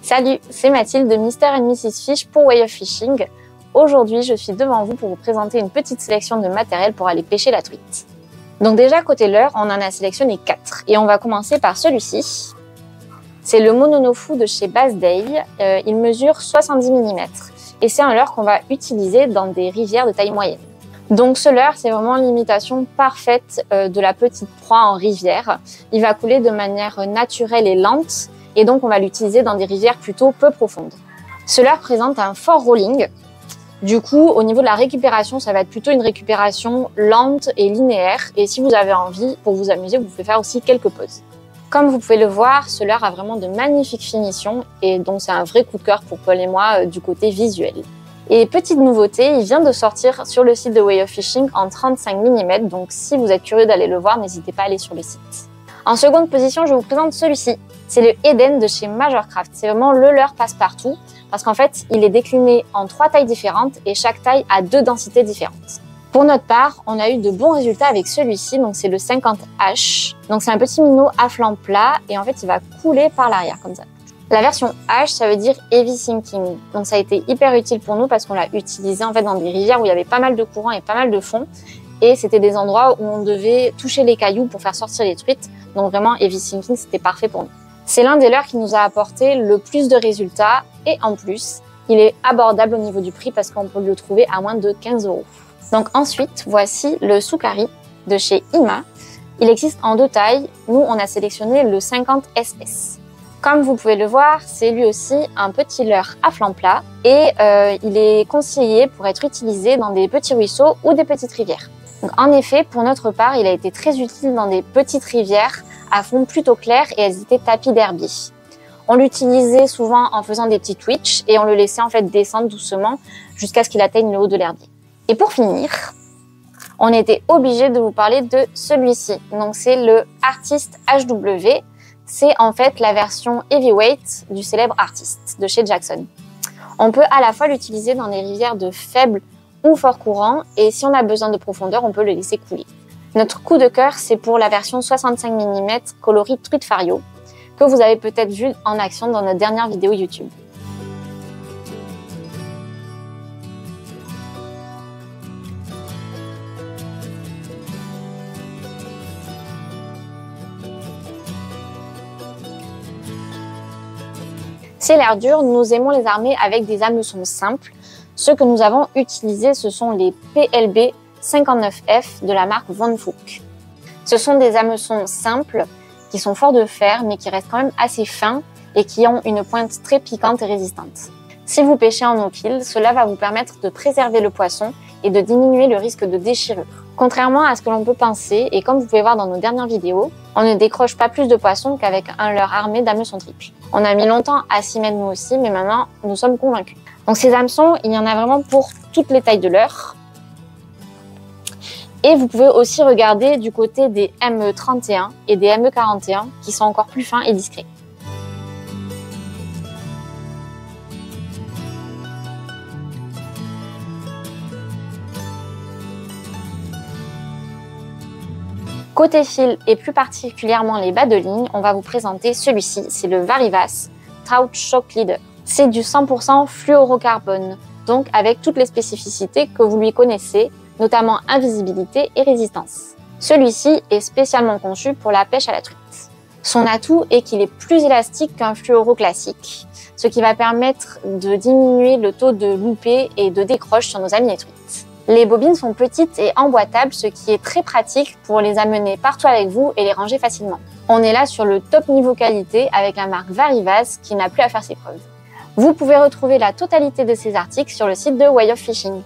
Salut, c'est Mathilde de Mr & Mrs Fish pour Way of Fishing. Aujourd'hui, je suis devant vous pour vous présenter une petite sélection de matériel pour aller pêcher la truite. Donc déjà, côté leurre, on en a sélectionné 4. Et on va commencer par celui-ci. C'est le Mononofu de chez Bass Day. Il mesure 70 mm. Et c'est un leurre qu'on va utiliser dans des rivières de taille moyenne. Donc ce leurre, c'est vraiment l'imitation parfaite de la petite proie en rivière. Il va couler de manière naturelle et lente. Et donc, on va l'utiliser dans des rivières plutôt peu profondes. Ce leurre présente un fort rolling. Du coup, au niveau de la récupération, ça va être plutôt une récupération lente et linéaire. Et si vous avez envie, pour vous amuser, vous pouvez faire aussi quelques pauses. Comme vous pouvez le voir, ce leurre a vraiment de magnifiques finitions. Et donc, c'est un vrai coup de cœur pour Paul et moi du côté visuel. Et petite nouveauté, il vient de sortir sur le site de Way of Fishing en 35 mm. Donc, si vous êtes curieux d'aller le voir, n'hésitez pas à aller sur le site. En seconde position, je vous présente celui-ci. C'est le Eden de chez Majorcraft. C'est vraiment le leurre passe-partout parce qu'en fait, il est décliné en 3 tailles différentes et chaque taille a 2 densités différentes. Pour notre part, on a eu de bons résultats avec celui-ci, donc c'est le 50H. Donc c'est un petit minot à flanc plat et en fait, il va couler par l'arrière comme ça. La version H, ça veut dire Heavy Sinking. Donc ça a été hyper utile pour nous parce qu'on l'a utilisé en fait dans des rivières où il y avait pas mal de courant et pas mal de fond. Et c'était des endroits où on devait toucher les cailloux pour faire sortir les truites. Donc vraiment, Heavy Sinking, c'était parfait pour nous. C'est l'un des leurres qui nous a apporté le plus de résultats et en plus, il est abordable au niveau du prix parce qu'on peut le trouver à moins de 15 €. Donc ensuite, voici le Sukari de chez Ima. Il existe en 2 tailles. Nous, on a sélectionné le 50SS. Comme vous pouvez le voir, c'est lui aussi un petit leurre à flanc plat et il est conseillé pour être utilisé dans des petits ruisseaux ou des petites rivières. Donc, en effet, pour notre part, il a été très utile dans des petites rivières à fond plutôt clair et elles étaient tapies d'herbiers. On l'utilisait souvent en faisant des petits twitch et on le laissait en fait descendre doucement jusqu'à ce qu'il atteigne le haut de l'herbier. Et pour finir, on était obligé de vous parler de celui-ci. Donc c'est le Artist HW. C'est en fait la version heavyweight du célèbre Artist de chez Jackson. On peut à la fois l'utiliser dans des rivières de faible ou fort courant et si on a besoin de profondeur, on peut le laisser couler. Notre coup de cœur, c'est pour la version 65 mm coloris truite fario que vous avez peut-être vu en action dans notre dernière vidéo YouTube. C'est l'air dur, nous aimons les armer avec des hameçons simples. Ceux que nous avons utilisés, ce sont les PLB 59F de la marque Van Fouke. Ce sont des hameçons simples qui sont forts de fer mais qui restent quand même assez fins et qui ont une pointe très piquante et résistante. Si vous pêchez en eau pile, cela va vous permettre de préserver le poisson et de diminuer le risque de déchirure. Contrairement à ce que l'on peut penser, et comme vous pouvez voir dans nos dernières vidéos, on ne décroche pas plus de poissons qu'avec un leurre armé d'hameçons triples. On a mis longtemps à s'y mettre nous aussi, mais maintenant nous sommes convaincus. Donc ces hameçons, il y en a vraiment pour toutes les tailles de leurre. Et vous pouvez aussi regarder du côté des ME31 et des ME41 qui sont encore plus fins et discrets. Côté fil et plus particulièrement les bas de ligne, on va vous présenter celui-ci, c'est le Varivas Trout Shock Leader. C'est du 100% fluorocarbone, donc avec toutes les spécificités que vous lui connaissez, notamment invisibilité et résistance. Celui-ci est spécialement conçu pour la pêche à la truite. Son atout est qu'il est plus élastique qu'un fluoro classique, ce qui va permettre de diminuer le taux de loupé et de décroche sur nos amis les truites. Les bobines sont petites et emboîtables, ce qui est très pratique pour les amener partout avec vous et les ranger facilement. On est là sur le top niveau qualité avec la marque Varivas qui n'a plus à faire ses preuves. Vous pouvez retrouver la totalité de ces articles sur le site de Way of Fishing.